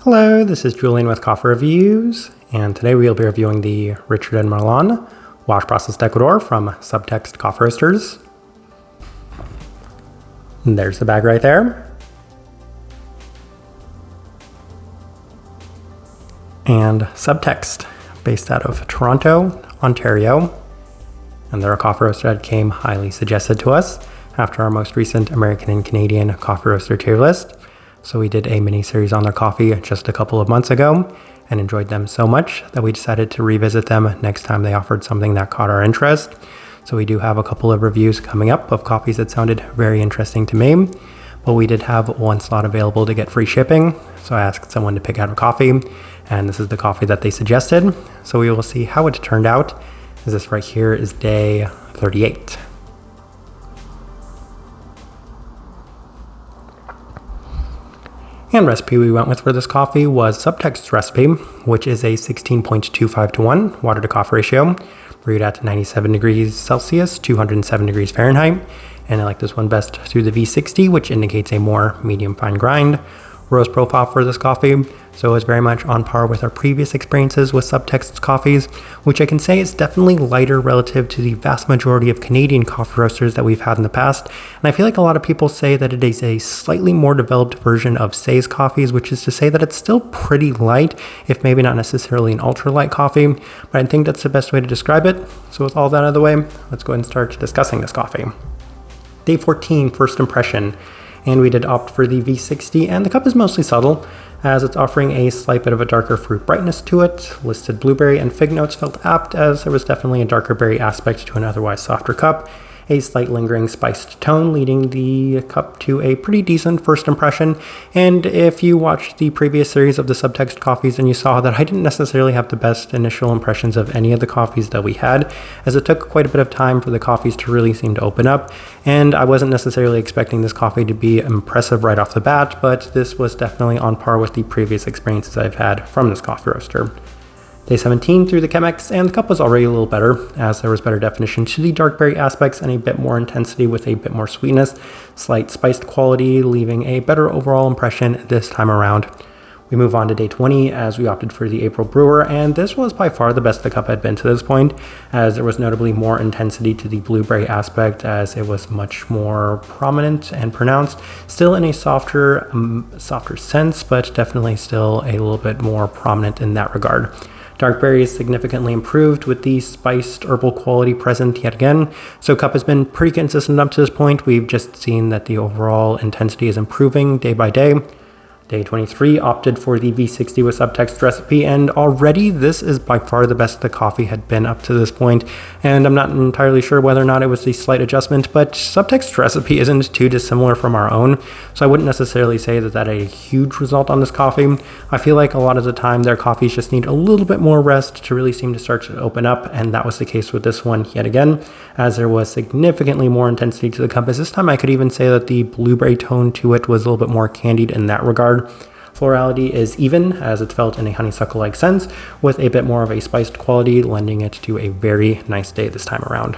Hello, this is Julian with Coffee Reviews, and today we'll be reviewing the Richard and Marlon Wash Processed Ecuador from Subtext Coffee Roasters. And there's the bag right there. And Subtext, based out of Toronto, Ontario, and they're a coffee roaster that came highly suggested to us after our most recent American and Canadian coffee roaster tier list. So we did a mini series on their coffee just a couple of months ago and enjoyed them so much that we decided to revisit them next time they offered something that caught our interest. So we do have a couple of reviews coming up of coffees that sounded very interesting to me, but we did have one slot available to get free shipping. So I asked someone to pick out a coffee, and this is the coffee that they suggested. So we will see how it turned out, as this right here is day 38. And recipe we went with for this coffee was Subtext's recipe, which is a 16.25 to 1 water to coffee ratio, brewed at 97 degrees Celsius, 207 degrees Fahrenheit. And I like this one best through the V60, which indicates a more medium fine grind roast profile for this coffee. So it's very much on par with our previous experiences with Subtext's coffees, which I can say is definitely lighter relative to the vast majority of Canadian coffee roasters that we've had in the past. And I feel like a lot of people say that it is a slightly more developed version of Say's coffees, which is to say that it's still pretty light, if maybe not necessarily an ultra light coffee, but I think that's the best way to describe it. So with all that out of the way, let's go ahead and start discussing this coffee. Day 14, first impression. And we did opt for the V60, and the cup is mostly subtle, as it's offering a slight bit of a darker fruit brightness to it. Listed blueberry and fig notes felt apt, as there was definitely a darker berry aspect to an otherwise softer cup. A slight lingering spiced tone, leading the cup to a pretty decent first impression. And if you watched the previous series of the Subtext coffees, and you saw that I didn't necessarily have the best initial impressions of any of the coffees that we had, as it took quite a bit of time for the coffees to really seem to open up. And I wasn't necessarily expecting this coffee to be impressive right off the bat, but this was definitely on par with the previous experiences I've had from this coffee roaster. Day 17 through the Chemex, and the cup was already a little better, as there was better definition to the dark berry aspects and a bit more intensity with a bit more sweetness, slight spiced quality, leaving a better overall impression this time around. We move on to day 20 as we opted for the April Brewer, and this was by far the best the cup had been to this point, as there was notably more intensity to the blueberry aspect, as it was much more prominent and pronounced, still in a softer sense, but definitely still a little bit more prominent in that regard. Dark berry is significantly improved with the spiced herbal quality present yet again. So cup has been pretty consistent up to this point. We've just seen that the overall intensity is improving day by day. Day 23 opted for the V60 with Subtext recipe, and already this is by far the best the coffee had been up to this point, and I'm not entirely sure whether or not it was the slight adjustment, but Subtext recipe isn't too dissimilar from our own, so I wouldn't necessarily say that a huge result on this coffee. I feel like a lot of the time their coffees just need a little bit more rest to really seem to start to open up, and that was the case with this one yet again, as there was significantly more intensity to the cup, as this time I could even say that the blueberry tone to it was a little bit more candied in that regard. Florality is even, as it's felt in a honeysuckle-like sense, with a bit more of a spiced quality, lending it to a very nice day this time around.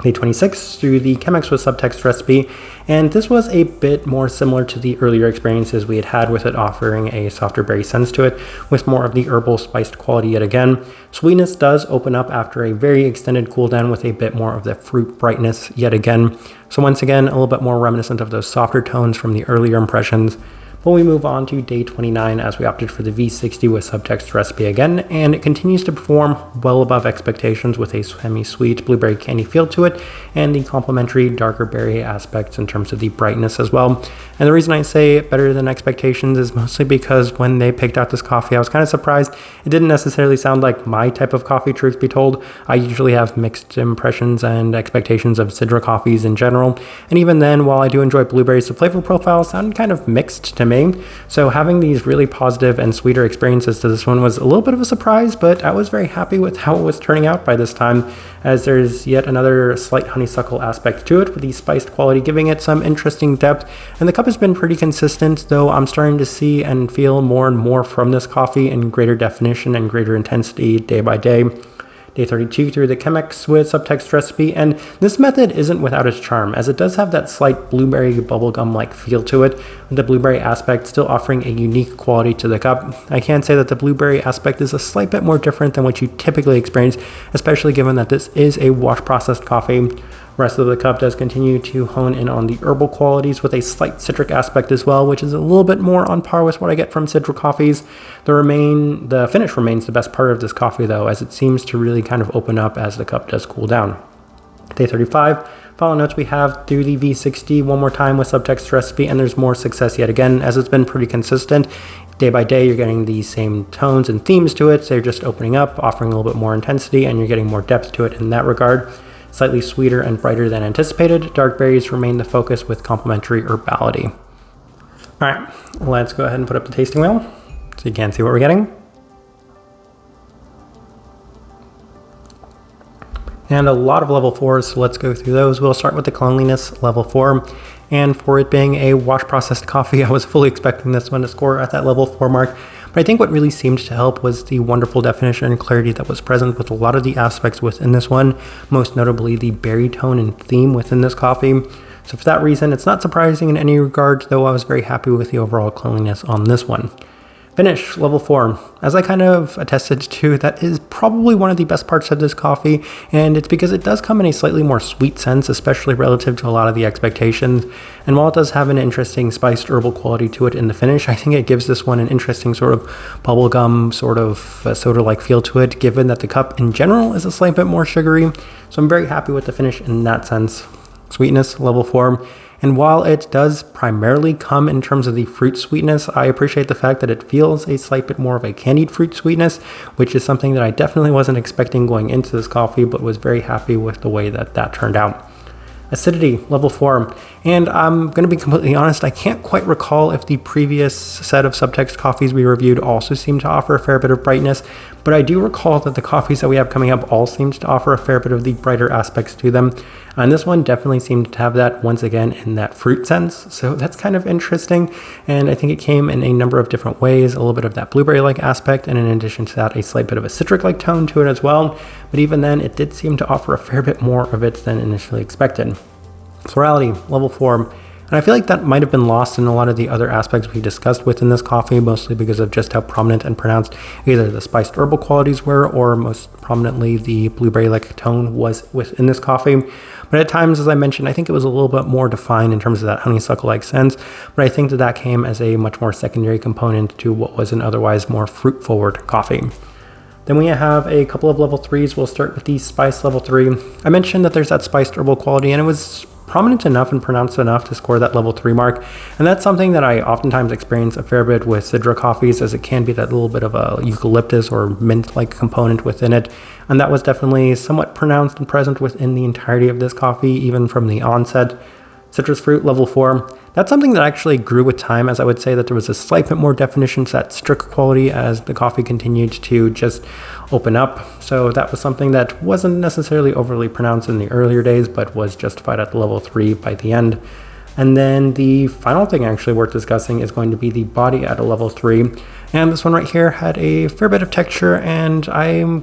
Day 26 through the Chemex with Subtext recipe, and this was a bit more similar to the earlier experiences we had had with it, offering a softer berry sense to it, with more of the herbal spiced quality yet again. Sweetness does open up after a very extended cool down with a bit more of the fruit brightness yet again. So once again, a little bit more reminiscent of those softer tones from the earlier impressions. But we move on to day 29 as we opted for the V60 with Subtext recipe again, and it continues to perform well above expectations with a semi-sweet blueberry candy feel to it, and the complementary darker berry aspects in terms of the brightness as well. And the reason I say better than expectations is mostly because when they picked out this coffee, I was kind of surprised. It didn't necessarily sound like my type of coffee, truth be told. I usually have mixed impressions and expectations of Sidra coffees in general, and even then, while I do enjoy blueberries, the flavor profile sounded kind of mixed to me. So having these really positive and sweeter experiences to this one was a little bit of a surprise, but I was very happy with how it was turning out by this time, as there's yet another slight honeysuckle aspect to it, with the spiced quality giving it some interesting depth. And the cup has been pretty consistent, though I'm starting to see and feel more and more from this coffee in greater definition and greater intensity day by day. Day 32 through the Chemex with Subtext recipe, and this method isn't without its charm, as it does have that slight blueberry bubblegum-like feel to it, with the blueberry aspect still offering a unique quality to the cup. I can say that the blueberry aspect is a slight bit more different than what you typically experience, especially given that this is a wash-processed coffee. Rest of the cup does continue to hone in on the herbal qualities with a slight citric aspect as well, which is a little bit more on par with what I get from citric coffees. The finish remains the best part of this coffee though, as it seems to really kind of open up as the cup does cool down. Day 35, final notes we have through the V60 one more time with Subtext recipe, and there's more success yet again, as it's been pretty consistent. Day by day, you're getting the same tones and themes to it, so you're just opening up, offering a little bit more intensity, and you're getting more depth to it in that regard. Slightly sweeter and brighter than anticipated. Dark berries remain the focus with complementary herbality. All right, let's go ahead and put up the tasting wheel so you can see what we're getting. And a lot of level 4s, so let's go through those. We'll start with the cleanliness level 4. And for it being a wash processed coffee, I was fully expecting this one to score at that level 4 mark. But I think what really seemed to help was the wonderful definition and clarity that was present with a lot of the aspects within this one, most notably the berry tone and theme within this coffee. So for that reason, it's not surprising in any regard, though I was very happy with the overall cleanliness on this one. Finish, level 4. As I kind of attested to, that is probably one of the best parts of this coffee, and it's because it does come in a slightly more sweet sense, especially relative to a lot of the expectations. And while it does have an interesting spiced herbal quality to it in the finish, I think it gives this one an interesting sort of bubblegum, sort of soda-like feel to it, given that the cup in general is a slight bit more sugary. So I'm very happy with the finish in that sense. Sweetness, level 4. And while it does primarily come in terms of the fruit sweetness, I appreciate the fact that it feels a slight bit more of a candied fruit sweetness, which is something that I definitely wasn't expecting going into this coffee, but was very happy with the way that that turned out. Acidity, level 4. And I'm going to be completely honest, I can't quite recall if the previous set of Subtext coffees we reviewed also seemed to offer a fair bit of brightness, but I do recall that the coffees that we have coming up all seemed to offer a fair bit of the brighter aspects to them. And this one definitely seemed to have that once again in that fruit sense. So that's kind of interesting. And I think it came in a number of different ways, a little bit of that blueberry-like aspect, and in addition to that, a slight bit of a citric-like tone to it as well. But even then, it did seem to offer a fair bit more of it than initially expected. Florality, level 4. And I feel like that might have been lost in a lot of the other aspects we discussed within this coffee, mostly because of just how prominent and pronounced either the spiced herbal qualities were, or most prominently the blueberry-like tone was within this coffee. But at times, as I mentioned, I think it was a little bit more defined in terms of that honeysuckle-like sense, but I think that that came as a much more secondary component to what was an otherwise more fruit-forward coffee. Then we have a couple of level 3s. We'll start with the spice level 3. I mentioned that there's that spiced herbal quality, and it was prominent enough and pronounced enough to score that level 3 mark. And that's something that I oftentimes experience a fair bit with Sidra coffees, as it can be that little bit of a eucalyptus or mint-like component within it. And that was definitely somewhat pronounced and present within the entirety of this coffee, even from the onset. Citrus fruit level 4. That's something that actually grew with time, as I would say that there was a slight bit more definition to that citric quality as the coffee continued to just open up. So that was something that wasn't necessarily overly pronounced in the earlier days, but was justified at level 3 by the end. And then the final thing actually worth discussing is going to be the body at a level 3. And this one right here had a fair bit of texture, and I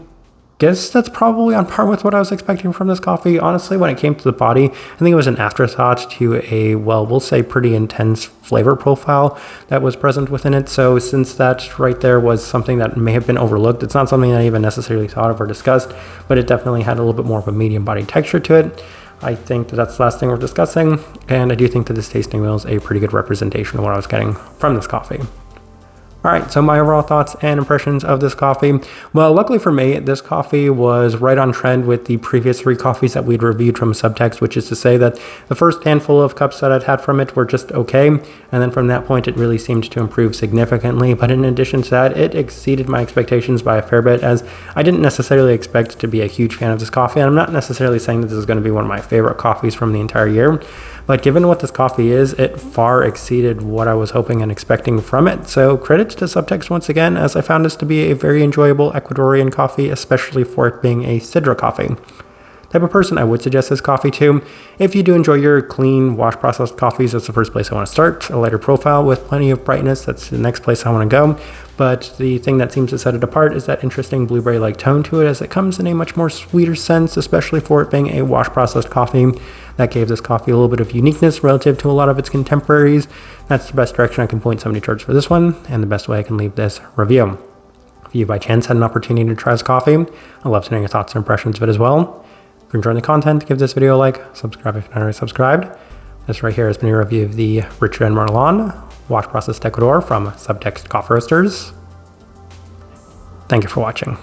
guess that's probably on par with what I was expecting from this coffee. Honestly, when it came to the body, I think it was an afterthought to a, well, we'll say pretty intense flavor profile that was present within it. So since that right there was something that may have been overlooked, it's not something I even necessarily thought of or discussed, but it definitely had a little bit more of a medium body texture to it. I think that that's the last thing we're discussing, and I do think that this tasting wheel is a pretty good representation of what I was getting from this coffee. All right, so my overall thoughts and impressions of this coffee. Well, luckily for me, this coffee was right on trend with the previous 3 coffees that we'd reviewed from Subtext, which is to say that the first handful of cups that I'd had from it were just okay. And then from that point, it really seemed to improve significantly. But in addition to that, it exceeded my expectations by a fair bit, as I didn't necessarily expect to be a huge fan of this coffee. And I'm not necessarily saying that this is going to be one of my favorite coffees from the entire year. But given what this coffee is, it far exceeded what I was hoping and expecting from it. So credits to Subtext once again, as I found this to be a very enjoyable Ecuadorian coffee, especially for it being a Sidra coffee. type of person I would suggest this coffee to. If you do enjoy your clean, wash processed coffees, that's the first place I want to start. A lighter profile with plenty of brightness, that's the next place I want to go. But the thing that seems to set it apart is that interesting blueberry-like tone to it, as it comes in a much more sweeter sense, especially for it being a wash processed coffee. That gave this coffee a little bit of uniqueness relative to a lot of its contemporaries. That's the best direction I can point somebody towards for this one, and the best way I can leave this review. If you by chance had an opportunity to try this coffee, I'd love to know your thoughts and impressions of it as well. If you're enjoying the content, give this video a like, subscribe if you're not already subscribed. This right here has been a review of the Richard and Marlon Wash Processed Ecuador from Subtext Coffee Roasters. Thank you for watching.